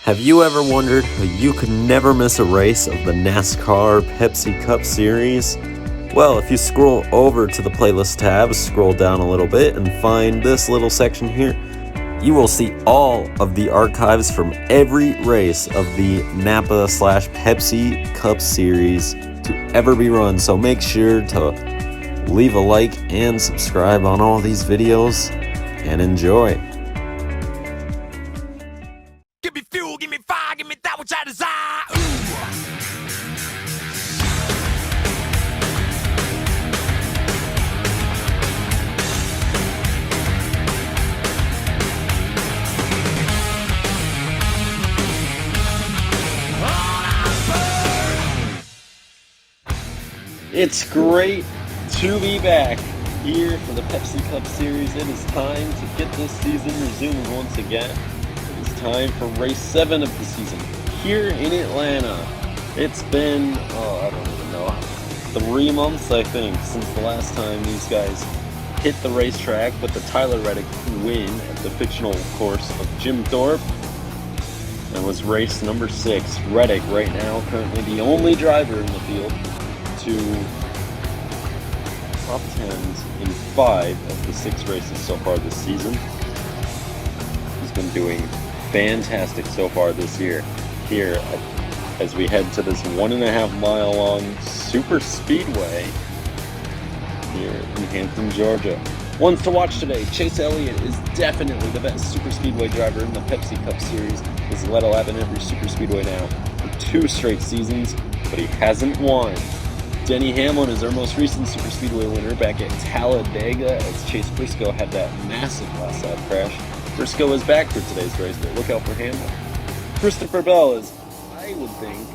Have you ever wondered how you could never miss a race of the NASCAR Pepsi Cup Series? Well, if you scroll over to the playlist tab, scroll down a little bit and find this little section here, you will see all of the archives from every race of the Napa/Pepsi Cup Series to ever be run. So make sure to leave a like and subscribe on all these videos and enjoy. Give me fuel, give me fire, give me that which I desire. It's great to be back here for the Pepsi Cup Series. It is time to get this season resumed once again. It is time for race 7 of the season here in Atlanta. It's been, I don't even know, 3 months I think since the last time these guys hit the racetrack with the Tyler Reddick win at the fictional course of Jim Thorpe. That was race number 6. Reddick right now currently the only driver in the field to top 10s in 5 of the 6 races so far this season. He's been doing fantastic so far this year here as we head to this 1.5 mile long super speedway here in Hampton, Georgia. Ones to watch today: Chase Elliott is definitely the best super speedway driver in the Pepsi Cup Series. He's led a lap in every super speedway now for 2 straight seasons, but he hasn't won. Denny Hamlin is our most recent super speedway winner back at Talladega as Chase Briscoe had that massive last lap crash. Briscoe is back for today's race, but look out for Hamlin. Christopher Bell is, I would think,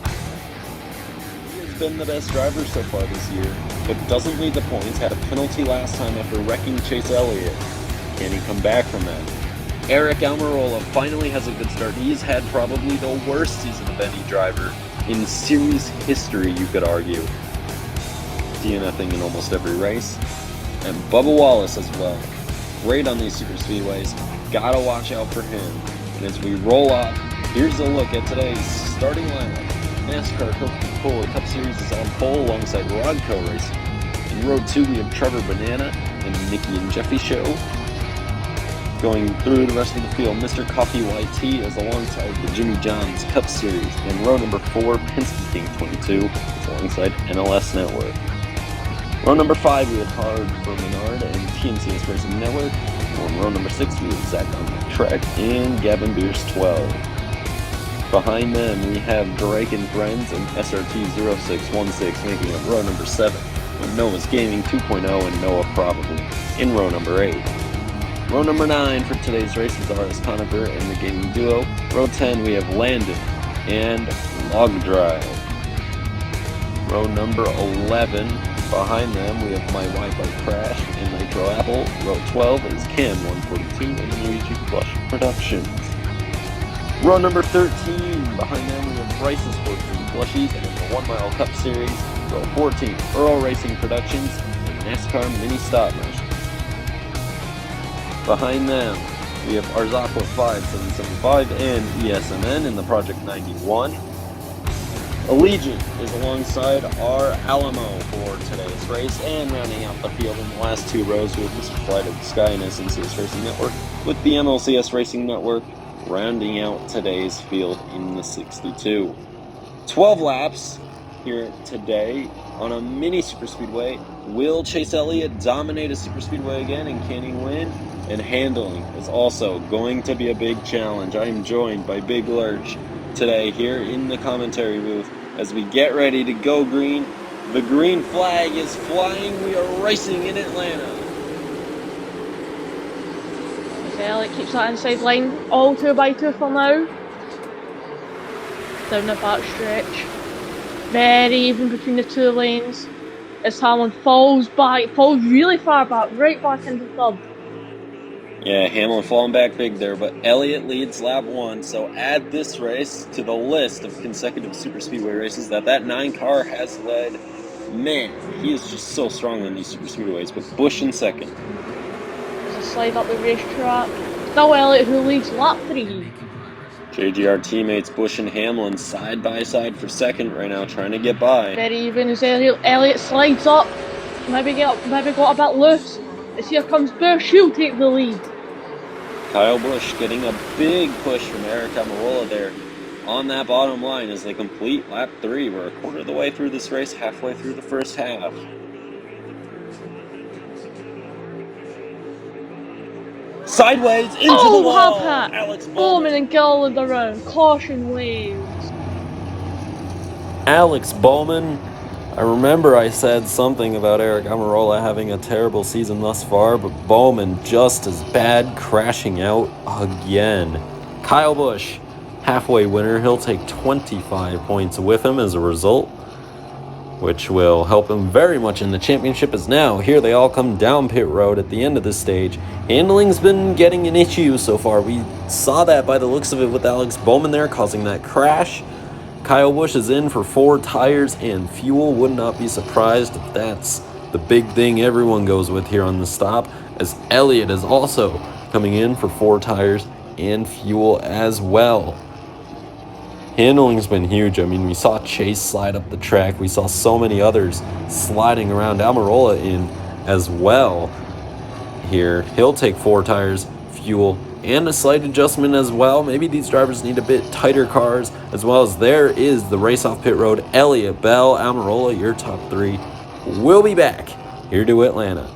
he has been the best driver so far this year, but doesn't lead the points. Had a penalty last time after wrecking Chase Elliott. Can he come back from that? Eric Almirola finally has a good start. He's had probably the worst season of any driver in series history, you could argue. DNFing in almost every race. And Bubba Wallace as well. Great on these super speedways. Gotta watch out for him. And as we roll up, here's a look at today's starting lineup. NASCAR Coca-Cola Cup Series is on pole alongside Rodco Racing. In row 2 we have Trevor Banana and Nikki and Jeffy Show. Going through the rest of the field, Mr. Coffee YT is alongside the Jimmy John's Cup Series. In row number 4, Penske King 22 is alongside NLS Network. Row number 5, we have Hard for Menard and TNCS Racing Network. On row number 6, we have Zach on the track and Gavin Bierce 12. Behind them, we have Drake and Friends and SRT 0616 making up row number 7. With Noah's Gaming 2.0 and Noah Probably in row number 8. Row number 9 for today's race is RS Conover and the Gaming Duo. Row 10, we have Landon and Log Drive. Row number 11. Behind them, we have My Wi-Fi Crash and Nitro Apple. Row 12 is Cam 142 and Luigi Flush Productions. Row number 13, behind them we have Bryce's 14 Plushies and the 1 Mile Cup Series. Row 14, Earl Racing Productions and NASCAR Mini Stop Motion. Behind them, we have Arzaqua 5775 and ESMN in the Project 91. Allegiant is alongside our Alamo for today's race, and rounding out the field in the last 2 rows we have Mr. Flight of the Sky and SNCS Racing Network, with the MLCS Racing Network rounding out today's field in the 62. 12 laps here today on a mini super speedway. Will Chase Elliott dominate a super speedway again, and can he win? And handling is also going to be a big challenge. I am joined by Big Lurch today here in the commentary booth as we get ready to go green. The green flag is flying. We are racing in Atlanta. Elliott keeps that inside line all 2x2 for now. Down the back stretch. Very even between the 2 lanes. As Hamlin falls really far back, right back into third. Yeah, Hamlin falling back big there, but Elliott leads lap 1, so add this race to the list of consecutive super speedway races that 9 car has led. Man, he is just so strong on these super speedways, with Busch in second. There's a slide up the racetrack. Still Elliott who leads lap 3. JGR teammates Bush and Hamlin side by side for second right now, trying to get by. Very even as Elliott slides up. Maybe got a bit loose. As here comes Bush, he'll take the lead. Kyle Busch getting a big push from Eric Almirola there on that bottom line as they complete lap 3. We're a quarter of the way through this race, halfway through the first half. Sideways into the wall. Alex Bowman and Gilliland around. Caution waves. Alex Bowman. I remember I said something about Eric Almirola having a terrible season thus far, but Bowman just as bad, crashing out again. Kyle Busch, halfway winner. He'll take 25 points with him as a result, which will help him very much in the championship, as now here they all come down pit road at the end of this stage. Handling's been getting an issue so far. We saw that by the looks of it with Alex Bowman there causing that crash. Kyle Busch is in for 4 tires and fuel. Would not be surprised if that's the big thing everyone goes with here on the stop, as Elliott is also coming in for 4 tires and fuel as well. Handling's been huge. I mean, we saw Chase slide up the track. We saw so many others sliding around. Almirola in as well here. He'll take 4 tires, fuel, and a slight adjustment as well. Maybe these drivers need a bit tighter cars, as well as there is the race off pit road. Elliott, Bell, Almirola, your top 3. We'll be back here to Atlanta.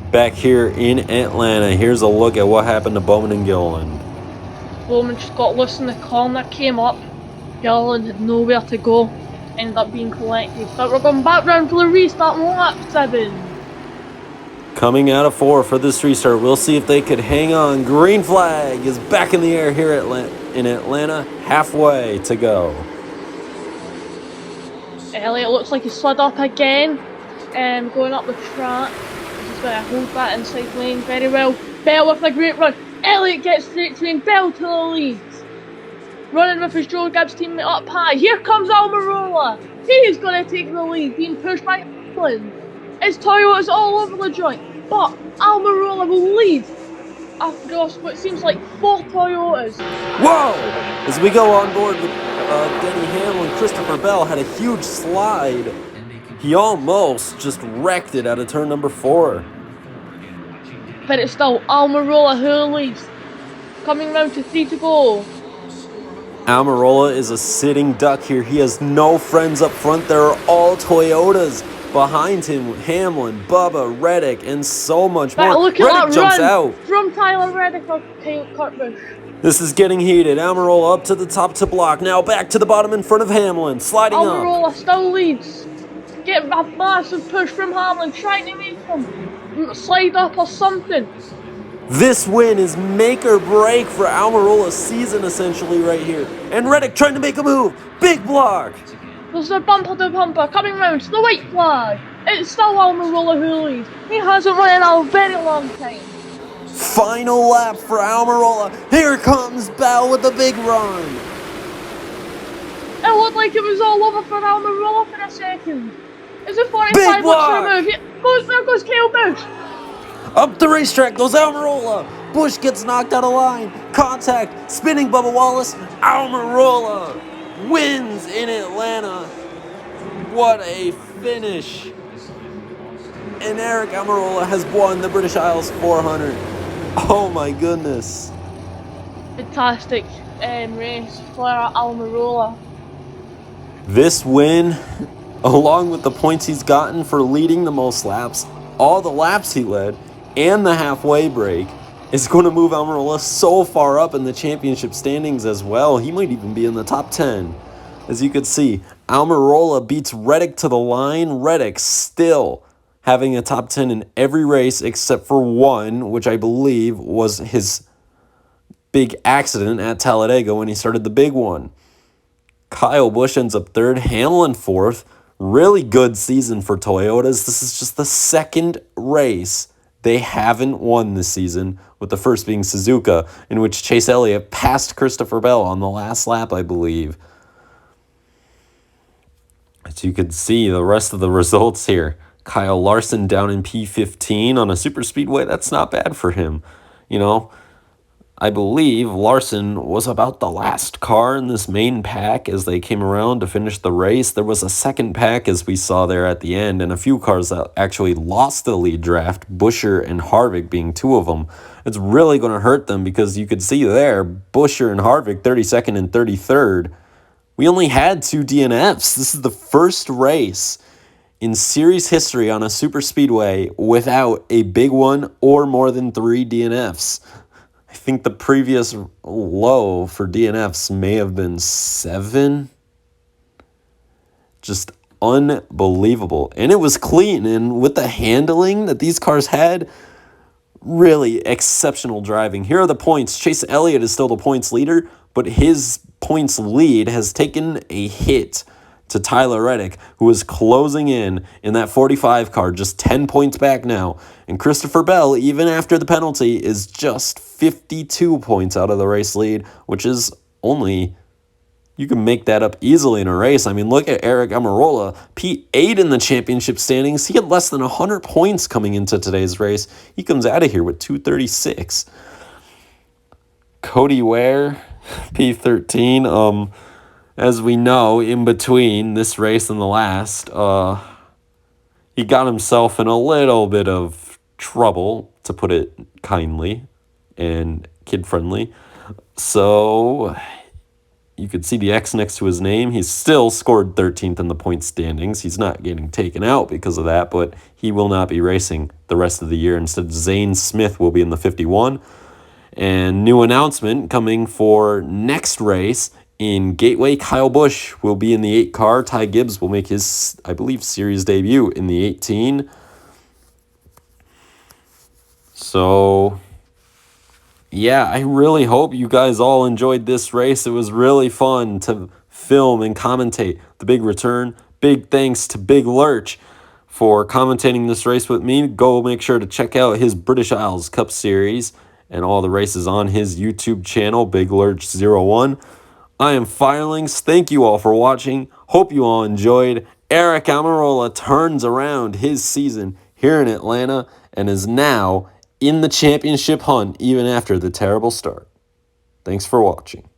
Back here in Atlanta, here's a look at what happened to Bowman and Gilliland. Bowman just got loose in the corner, came up. Gilliland had nowhere to go, ended up being collected. But we're going back round for the restart, lap 7. Coming out of 4 for this restart, we'll see if they could hang on. Green flag is back in the air here in Atlanta, halfway to go. Elliott looks like he slid up again, going up the track. He's going to hold that inside lane very well. Bell with a great run. Elliott gets straight to him. Bell to the lead. Running with his Joe Gibbs teammate up high. Here comes Almirola. He's going to take the lead, being pushed by Hamlin. His Toyota's all over the joint, but Almirola will lead across what seems like 4 Toyotas. Whoa! As we go on board with Denny Hamlin, Christopher Bell had a huge slide. He almost just wrecked it out of turn number 4. But it's still Almirola who leads. Coming round to 3 to go. Almirola is a sitting duck here. He has no friends up front. There are all Toyotas behind him. Hamlin, Bubba, Reddick, and so much more. Look at Reddick that jumps run out. From Tyler Reddick or Kurt Busch. This is getting heated. Almirola up to the top to block. Now back to the bottom in front of Hamlin. Sliding Almirola up. still leads. Get a massive push from Hamlin, trying to make him slide up or something. This win is make or break for Almirola's season essentially right here. And Reddick trying to make a move. Big block. There's a bumper to bumper coming round to the white flag. It's still Almirola who leads. He hasn't won in a very long time. Final lap for Almirola. Here comes Bell with a big run. It looked like it was all over for Almirola for a second. Is it 45 Big block. looks for a move? There goes Kyle Busch. Up the racetrack goes Almirola. Busch gets knocked out of line. Contact. Spinning Bubba Wallace. Almirola wins in Atlanta. What a finish. And Eric Almirola has won the British Isles 400. Oh my goodness. Fantastic race for Almirola. This win, along with the points he's gotten for leading the most laps, all the laps he led, and the halfway break, is going to move Almirola so far up in the championship standings as well. He might even be in the top 10. As you could see, Almirola beats Reddick to the line. Reddick still having a top 10 in every race except for one, which I believe was his big accident at Talladega when he started the big one. Kyle Busch ends up third, Hamlin fourth. Really good season for Toyotas. This is just the second race they haven't won this season, with the first being Suzuka, in which Chase Elliott passed Christopher Bell on the last lap, I believe. As you can see, the rest of the results here. Kyle Larson down in P15 on a superspeedway. That's not bad for him. You know, I believe Larson was about the last car in this main pack as they came around to finish the race. There was a second pack, as we saw there at the end, and a few cars that actually lost the lead draft, Buescher and Harvick being two of them. It's really going to hurt them because you could see there, Buescher and Harvick, 32nd and 33rd. We only had 2 DNFs. This is the first race in series history on a super speedway without a big one or more than 3 DNFs. I think the previous low for DNFs may have been 7. Just unbelievable. And it was clean. And with the handling that these cars had, really exceptional driving. Here are the points. Chase Elliott is still the points leader, but his points lead has taken a hit to Tyler Reddick, who is closing in that 45 car, just 10 points back now. And Christopher Bell, even after the penalty, is just 52 points out of the race lead, which is only, you can make that up easily in a race. I mean, look at Eric Almirola, P8 in the championship standings. He had less than 100 points coming into today's race. He comes out of here with 236. Cody Ware, P13. As we know, in between this race and the last, he got himself in a little bit of trouble, to put it kindly and kid-friendly. So you could see the X next to his name. He's still scored 13th in the point standings. He's not getting taken out because of that, but he will not be racing the rest of the year. Instead, Zane Smith will be in the 51. And new announcement coming for next race in Gateway, Kyle Busch will be in the 8 car. Ty Gibbs will make his, I believe, series debut in the 18. So, yeah, I really hope you guys all enjoyed this race. It was really fun to film and commentate the big return. Big thanks to Big Lurch for commentating this race with me. Go make sure to check out his British Isles Cup Series and all the races on his YouTube channel, Big Lurch 01. I am FireLynx. Thank you all for watching. Hope you all enjoyed. Eric Almirola turns around his season here in Atlanta and is now in the championship hunt even after the terrible start. Thanks for watching.